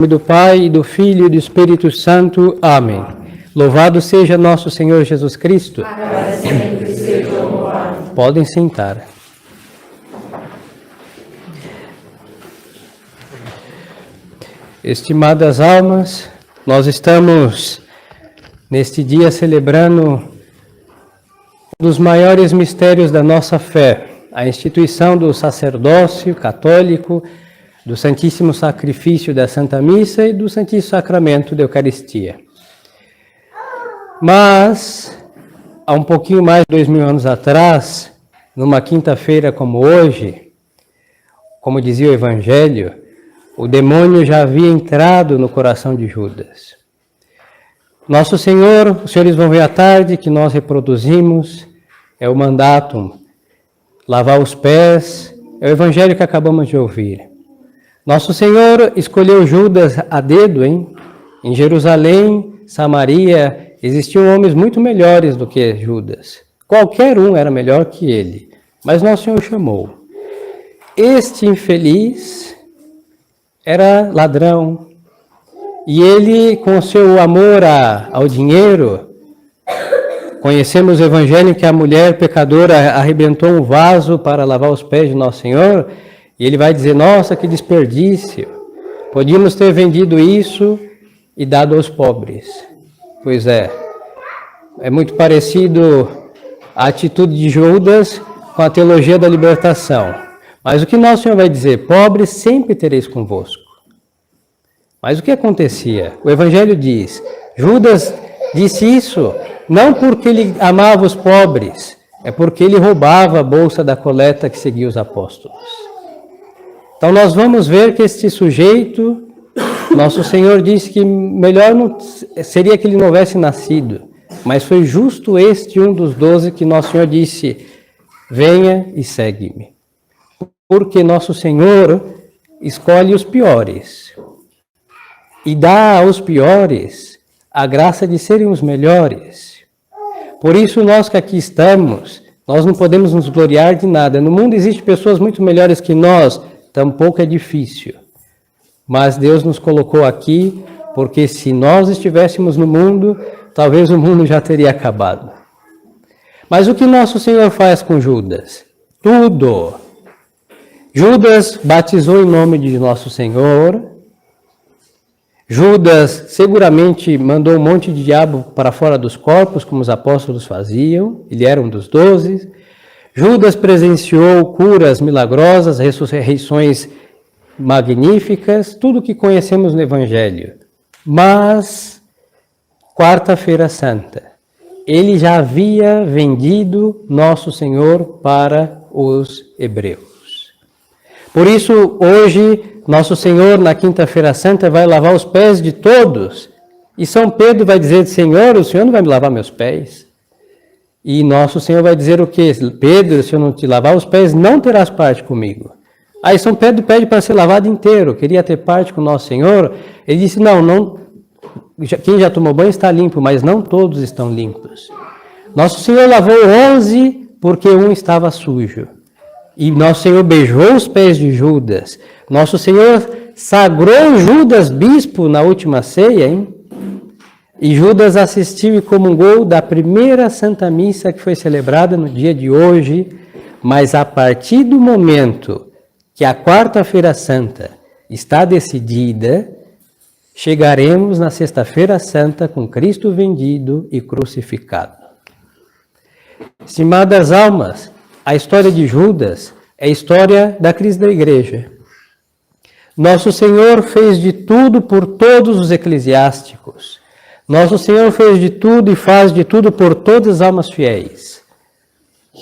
Em nome do Pai, e do Filho e do Espírito Santo. Amém. Louvado seja nosso Senhor Jesus Cristo. Para sempre seja louvado. Podem sentar. Estimadas almas, nós estamos neste dia celebrando um dos maiores mistérios da nossa fé, a instituição do sacerdócio católico, do Santíssimo Sacrifício da Santa Missa e do Santíssimo Sacramento da Eucaristia. Mas, há um pouquinho mais de 2000 anos atrás, numa quinta-feira como hoje, como dizia o Evangelho, o demônio já havia entrado no coração de Judas. Nosso Senhor, os senhores vão ver à tarde que nós reproduzimos, é o mandatum, lavar os pés, é o Evangelho que acabamos de ouvir. Nosso Senhor escolheu Judas a dedo, hein? Em Jerusalém, Samaria, existiam homens muito melhores do que Judas. Qualquer um era melhor que ele, mas Nosso Senhor chamou. Este infeliz era ladrão, e ele, com o seu amor ao dinheiro, conhecemos o Evangelho que a mulher pecadora arrebentou um vaso para lavar os pés de Nosso Senhor, e ele vai dizer, nossa, que desperdício, podíamos ter vendido isso e dado aos pobres. Pois é muito parecido a atitude de Judas com a teologia da libertação. Mas o que Nosso Senhor vai dizer? Pobres sempre tereis convosco. Mas o que acontecia? O Evangelho diz, Judas disse isso não porque ele amava os pobres, é porque ele roubava a bolsa da coleta que seguia os apóstolos. Então nós vamos ver que este sujeito, Nosso Senhor disse que melhor não seria que ele não houvesse nascido, mas foi justo este um dos 12 que Nosso Senhor disse, venha e segue-me. Porque Nosso Senhor escolhe os piores e dá aos piores a graça de serem os melhores. Por isso nós que aqui estamos, nós não podemos nos gloriar de nada. No mundo existem pessoas muito melhores que nós, tampouco é difícil. Mas Deus nos colocou aqui, porque se nós estivéssemos no mundo, talvez o mundo já teria acabado. Mas o que Nosso Senhor faz com Judas? Tudo. Judas batizou em nome de Nosso Senhor. Judas seguramente mandou um monte de diabo para fora dos corpos, como os apóstolos faziam. Ele era um dos 12. Judas presenciou curas milagrosas, ressurreições magníficas, tudo o que conhecemos no Evangelho. Mas, quarta-feira santa, ele já havia vendido Nosso Senhor para os hebreus. Por isso, hoje, Nosso Senhor, na quinta-feira santa, vai lavar os pés de todos. E São Pedro vai dizer, Senhor, o Senhor não vai me lavar meus pés? E Nosso Senhor vai dizer o quê? Pedro, se eu não te lavar os pés, não terás parte comigo. Aí São Pedro pede para ser lavado inteiro, queria ter parte com Nosso Senhor. Ele disse, não, quem já tomou banho está limpo, mas não todos estão limpos. Nosso Senhor lavou 11 porque um estava sujo. E Nosso Senhor beijou os pés de Judas. Nosso Senhor sagrou Judas bispo na última ceia, hein? E Judas assistiu e comungou da primeira Santa Missa que foi celebrada no dia de hoje, mas a partir do momento que a quarta-feira santa está decidida, chegaremos na sexta-feira santa com Cristo vendido e crucificado. Estimadas almas, a história de Judas é a história da crise da igreja. Nosso Senhor fez de tudo por todos os eclesiásticos. Nosso Senhor fez de tudo e faz de tudo por todas as almas fiéis.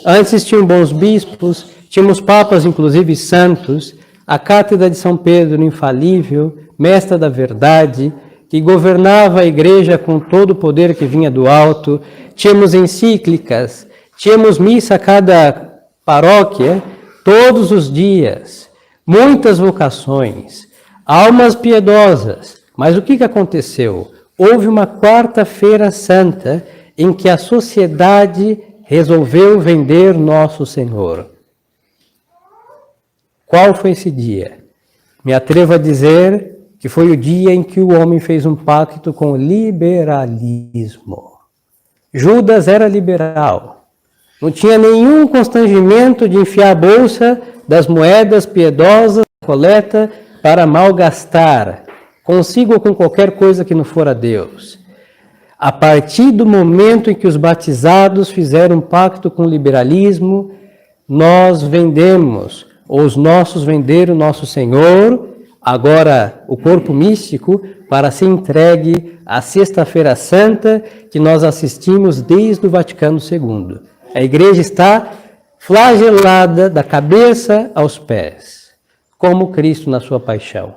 Antes tinham bons bispos, tínhamos papas, inclusive santos, a cátedra de São Pedro, infalível, mestra da verdade, que governava a igreja com todo o poder que vinha do alto. Tínhamos encíclicas, tínhamos missa a cada paróquia, todos os dias, muitas vocações, almas piedosas. Mas o que aconteceu? Houve uma quarta-feira santa em que a sociedade resolveu vender Nosso Senhor. Qual foi esse dia? Me atrevo a dizer que foi o dia em que o homem fez um pacto com o liberalismo. Judas era liberal. Não tinha nenhum constrangimento de enfiar a bolsa das moedas piedosas, coleta, para malgastar, consigo ou com qualquer coisa que não fora Deus. A partir do momento em que os batizados fizeram um pacto com o liberalismo, nós vendemos, ou os nossos venderam nosso Senhor, agora o corpo místico, para ser entregue à Sexta-feira Santa, que nós assistimos desde o Vaticano II. A igreja está flagelada da cabeça aos pés, como Cristo na sua paixão.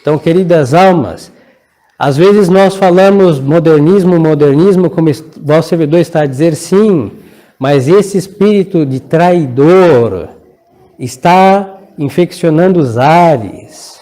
Então, queridas almas, às vezes nós falamos modernismo, como vosso servidor está a dizer, sim, mas esse espírito de traidor está infeccionando os ares.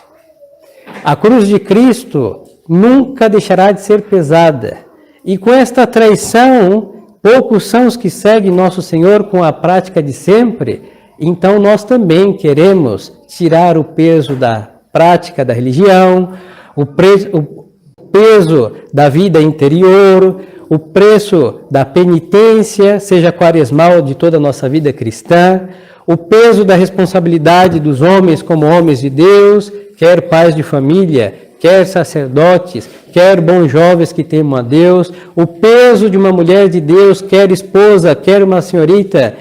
A cruz de Cristo nunca deixará de ser pesada. E com esta traição, poucos são os que seguem nosso Senhor com a prática de sempre. Então nós também queremos tirar o peso da prática da religião, o peso da vida interior, o preço da penitência, seja quaresmal ou de toda a nossa vida cristã, o peso da responsabilidade dos homens como homens de Deus, quer pais de família, quer sacerdotes, quer bons jovens que temam a Deus, o peso de uma mulher de Deus, quer esposa, quer uma senhorita,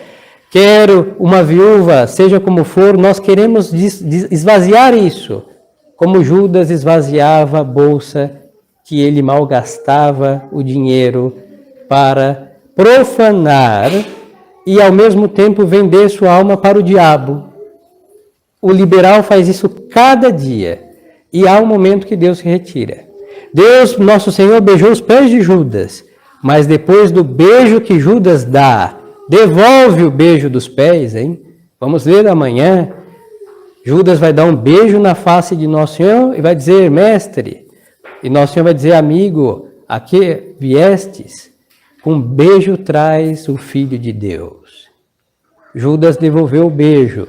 quer uma viúva, seja como for, nós queremos esvaziar isso, como Judas esvaziava a bolsa que ele malgastava o dinheiro para profanar e ao mesmo tempo vender sua alma para o diabo. O liberal faz isso cada dia e há um momento que Deus se retira. Deus, nosso Senhor, beijou os pés de Judas, mas depois do beijo que Judas dá, devolve o beijo dos pés, hein? Vamos ler amanhã. Judas vai dar um beijo na face de nosso Senhor e vai dizer, mestre, e nosso Senhor vai dizer, amigo, a que viestes? Com beijo traz o Filho de Deus. Judas devolveu o beijo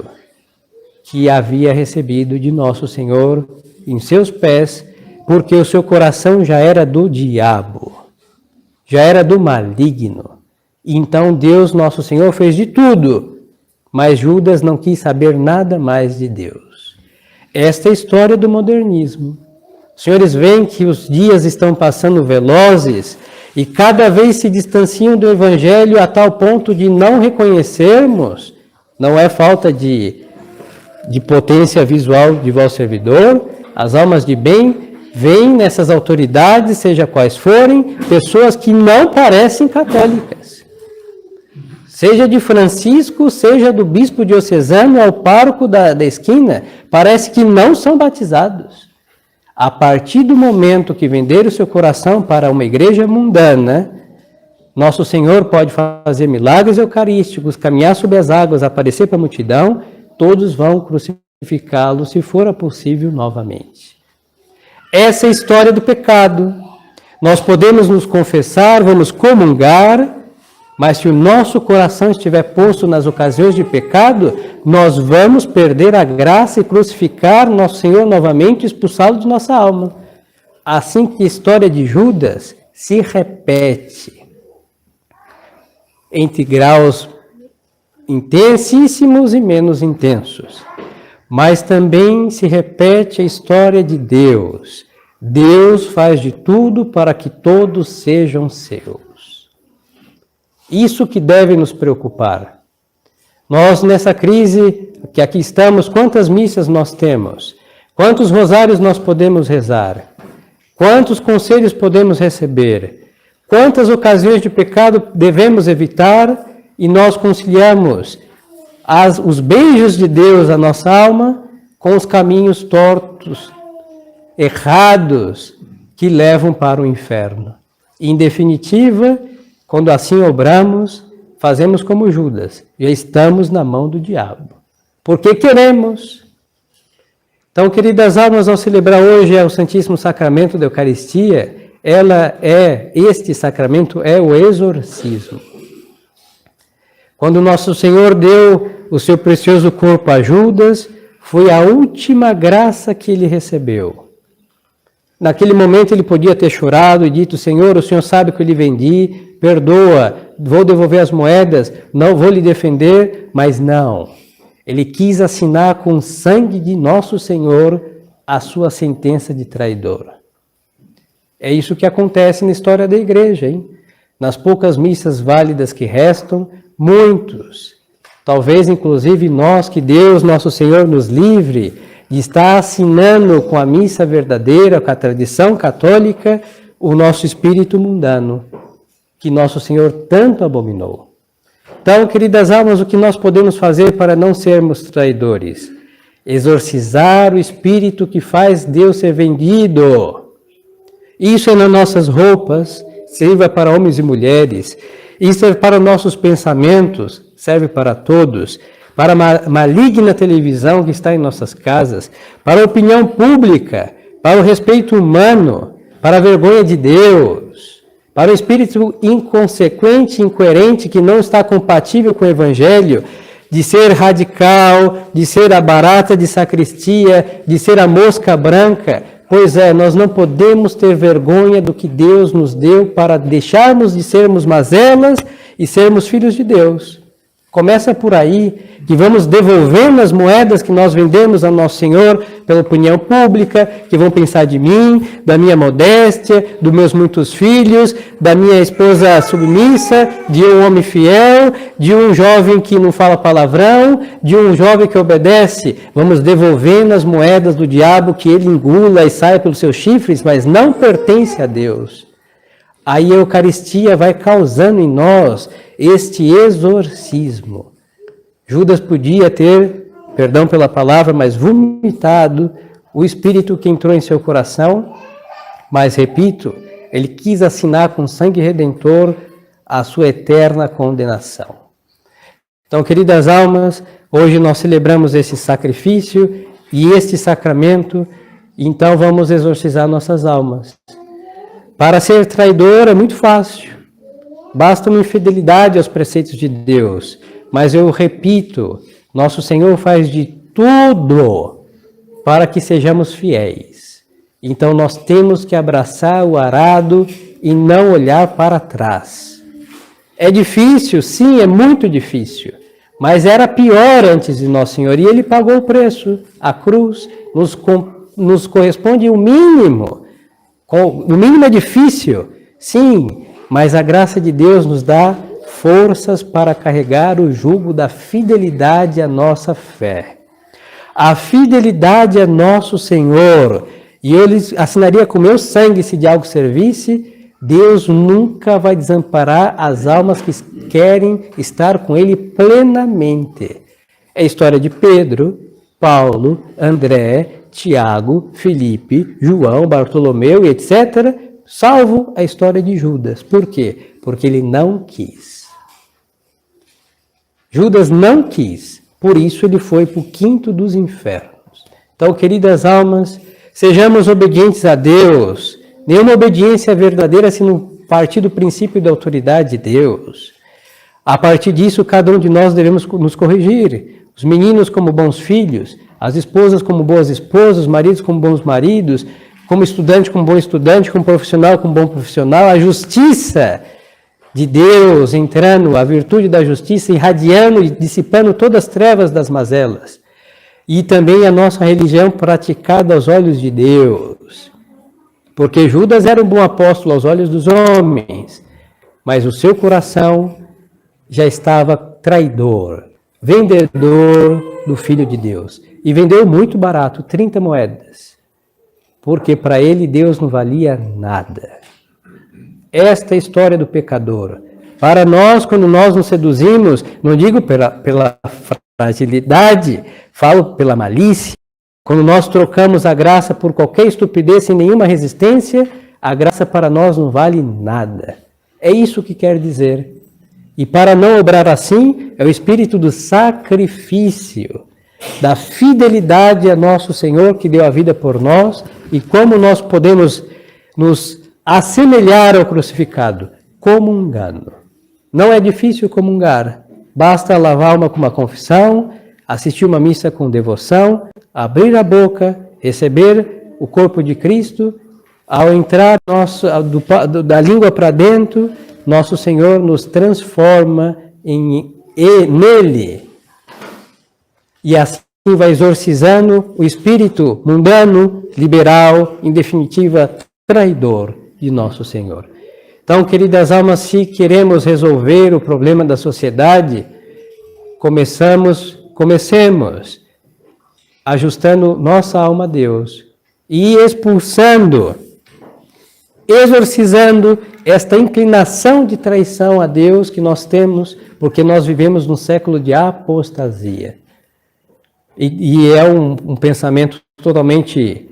que havia recebido de nosso Senhor em seus pés, porque o seu coração já era do diabo, já era do maligno. Então Deus, nosso Senhor, fez de tudo, mas Judas não quis saber nada mais de Deus. Esta é a história do modernismo. Os senhores veem que os dias estão passando velozes e cada vez se distanciam do Evangelho a tal ponto de não reconhecermos, não é falta de potência visual de vosso servidor, as almas de bem veem nessas autoridades, seja quais forem, pessoas que não parecem católicas. Seja de Francisco, seja do bispo diocesano ao pároco da esquina, parece que não são batizados. A partir do momento que vender o seu coração para uma igreja mundana, nosso Senhor pode fazer milagres eucarísticos, caminhar sobre as águas, aparecer para a multidão, todos vão crucificá-lo, se for possível, novamente. Essa é a história do pecado. Nós podemos nos confessar, vamos comungar, mas se o nosso coração estiver posto nas ocasiões de pecado, nós vamos perder a graça e crucificar nosso Senhor novamente e expulsá-lo de nossa alma. Assim que a história de Judas se repete entre graus intensíssimos e menos intensos. Mas também se repete a história de Deus. Deus faz de tudo para que todos sejam seus. Isso que deve nos preocupar. Nós, nessa crise que aqui estamos, quantas missas nós temos? Quantos rosários nós podemos rezar? Quantos conselhos podemos receber? Quantas ocasiões de pecado devemos evitar? E nós conciliamos os beijos de Deus à nossa alma com os caminhos tortos, errados, que levam para o inferno. Em definitiva, quando assim obramos, fazemos como Judas, já estamos na mão do diabo. Porque queremos. Então, queridas almas, ao celebrar hoje o Santíssimo Sacramento da Eucaristia, este sacramento é o exorcismo. Quando nosso Senhor deu o seu precioso corpo a Judas, foi a última graça que ele recebeu. Naquele momento ele podia ter chorado e dito: Senhor, o Senhor sabe que eu lhe vendi, perdoa, vou devolver as moedas, não vou lhe defender, mas não. Ele quis assinar com o sangue de nosso Senhor a sua sentença de traidor. É isso que acontece na história da igreja, hein? Nas poucas missas válidas que restam, muitos, talvez inclusive nós, que Deus, nosso Senhor, nos livre de estar assinando com a missa verdadeira, com a tradição católica, o nosso espírito mundano, que nosso Senhor tanto abominou. Então, queridas almas, o que nós podemos fazer para não sermos traidores? Exorcizar o espírito que faz Deus ser vendido. Isso é nas nossas roupas, serve para homens e mulheres. Isso é para nossos pensamentos, serve para todos. Para a maligna televisão que está em nossas casas, para a opinião pública, para o respeito humano, para a vergonha de Deus, para o espírito inconsequente, incoerente, que não está compatível com o Evangelho, de ser radical, de ser a barata de sacristia, de ser a mosca branca. Pois é, nós não podemos ter vergonha do que Deus nos deu para deixarmos de sermos mazelas e sermos filhos de Deus. Começa por aí, que vamos devolvendo as moedas que nós vendemos ao nosso Senhor pela opinião pública, que vão pensar de mim, da minha modéstia, dos meus muitos filhos, da minha esposa submissa, de um homem fiel, de um jovem que não fala palavrão, de um jovem que obedece. Vamos devolvendo as moedas do diabo, que ele engula e saia pelos seus chifres, mas não pertence a Deus. Aí a Eucaristia vai causando em nós este exorcismo. Judas podia ter, perdão pela palavra, mas vomitado o espírito que entrou em seu coração, mas, repito, ele quis assinar com sangue redentor a sua eterna condenação. Então, queridas almas, hoje nós celebramos esse sacrifício e este sacramento, então vamos exorcizar nossas almas. Para ser traidor é muito fácil. Basta uma infidelidade aos preceitos de Deus. Mas eu repito, nosso Senhor faz de tudo para que sejamos fiéis. Então nós temos que abraçar o arado e não olhar para trás. É difícil? Sim, é muito difícil. Mas era pior antes de nosso Senhor. E Ele pagou o preço. A cruz nos corresponde o mínimo. O mínimo é difícil, sim, mas a graça de Deus nos dá forças para carregar o jugo da fidelidade à nossa fé. A fidelidade a nosso Senhor. E eu lhes assinaria com meu sangue se de algo servisse. Deus nunca vai desamparar as almas que querem estar com Ele plenamente. É a história de Pedro, Paulo, André, Tiago, Felipe, João, Bartolomeu e etc., salvo a história de Judas. Por quê? Porque ele não quis. Judas não quis, por isso ele foi para o quinto dos infernos. Então, queridas almas, sejamos obedientes a Deus. Nenhuma obediência verdadeira se não partir do princípio da autoridade de Deus. A partir disso, cada um de nós devemos nos corrigir. Os meninos como bons filhos, as esposas como boas esposas, os maridos como bons maridos, como estudante como bom estudante, como profissional como bom profissional, a justiça de Deus entrando, a virtude da justiça irradiando e dissipando todas as trevas das mazelas. E também a nossa religião praticada aos olhos de Deus. Porque Judas era um bom apóstolo aos olhos dos homens, mas o seu coração já estava traidor, vendedor do Filho de Deus. E vendeu muito barato, 30 moedas. Porque para ele Deus não valia nada. Esta é a história do pecador. Para nós, quando nós nos seduzimos, não digo pela fragilidade, falo pela malícia. Quando nós trocamos a graça por qualquer estupidez sem nenhuma resistência, a graça para nós não vale nada. É isso que quer dizer. E para não obrar assim, é o espírito do sacrifício, da fidelidade a nosso Senhor que deu a vida por nós e como nós podemos nos assemelhar ao crucificado, comungando. Não é difícil comungar, basta lavar a alma com uma confissão, assistir uma missa com devoção, abrir a boca, receber o corpo de Cristo, ao entrar da língua para dentro, nosso Senhor nos transforma nele. E assim vai exorcizando o espírito mundano, liberal, em definitiva, traidor de nosso Senhor. Então, queridas almas, se queremos resolver o problema da sociedade, comecemos ajustando nossa alma a Deus e expulsando, exorcizando esta inclinação de traição a Deus que nós temos, porque nós vivemos num século de apostasia. E é um pensamento totalmente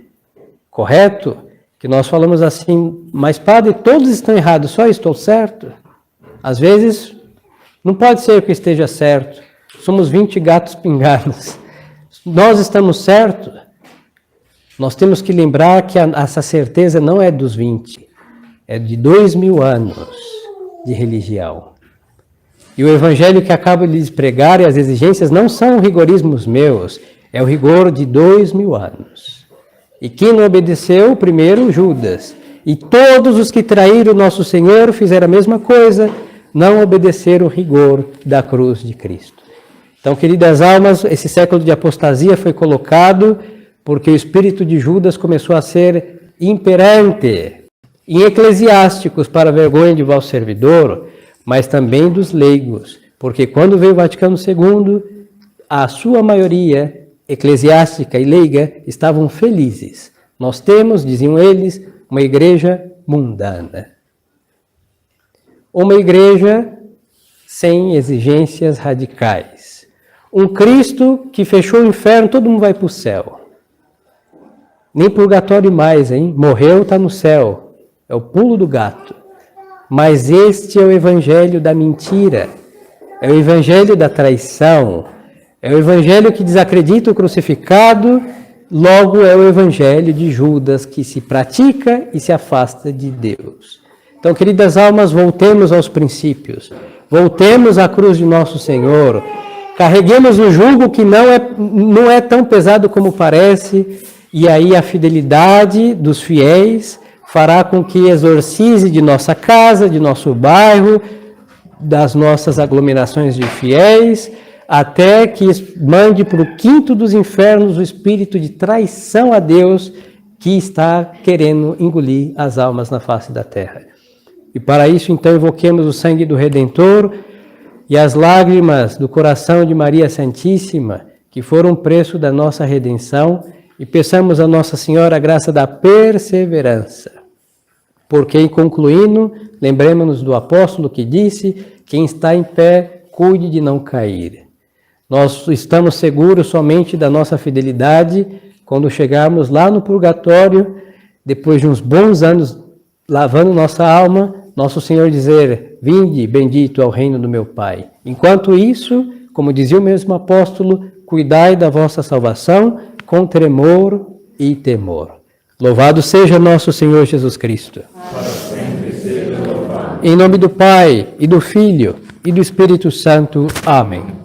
correto, que nós falamos assim, mas padre, todos estão errados, só eu estou certo? Às vezes, não pode ser que eu esteja certo. Somos 20 gatos pingados. Nós estamos certos. Nós temos que lembrar que essa certeza não é dos 20, é de 2000 anos de religião. E o evangelho que acabo de lhes pregar e as exigências não são rigorismos meus, é o rigor de 2000 anos. E quem não obedeceu, primeiro Judas. E todos os que traíram nosso Senhor fizeram a mesma coisa, não obedeceram o rigor da cruz de Cristo. Então, queridas almas, esse século de apostasia foi colocado porque o espírito de Judas começou a ser imperante em eclesiásticos para a vergonha de vosso servidor, mas também dos leigos, porque quando veio o Vaticano II, a sua maioria eclesiástica e leiga estavam felizes. Nós temos, diziam eles, uma igreja mundana. Uma igreja sem exigências radicais. Um Cristo que fechou o inferno, todo mundo vai para o céu. Nem purgatório mais, hein? Morreu, está no céu. É o pulo do gato. Mas este é o evangelho da mentira. É o evangelho da traição. É o evangelho que desacredita o crucificado. Logo é o evangelho de Judas que se pratica e se afasta de Deus. Então, queridas almas, voltemos aos princípios. Voltemos à cruz de nosso Senhor. Carreguemos o jugo que não é tão pesado como parece. E aí a fidelidade dos fiéis fará com que exorcize de nossa casa, de nosso bairro, das nossas aglomerações de fiéis, até que mande para o quinto dos infernos o espírito de traição a Deus que está querendo engolir as almas na face da terra. E para isso, então, invoquemos o sangue do Redentor e as lágrimas do coração de Maria Santíssima, que foram o preço da nossa redenção, e peçamos a Nossa Senhora a graça da perseverança. Porque, concluindo, lembremos-nos do apóstolo que disse: quem está em pé, cuide de não cair. Nós estamos seguros somente da nossa fidelidade quando chegarmos lá no purgatório, depois de uns bons anos lavando nossa alma, nosso Senhor dizer: vinde, bendito ao reino do meu Pai. Enquanto isso, como dizia o mesmo apóstolo, cuidai da vossa salvação com tremor e temor. Louvado seja nosso Senhor Jesus Cristo. Para sempre seja louvado. Em nome do Pai, e do Filho, e do Espírito Santo. Amém.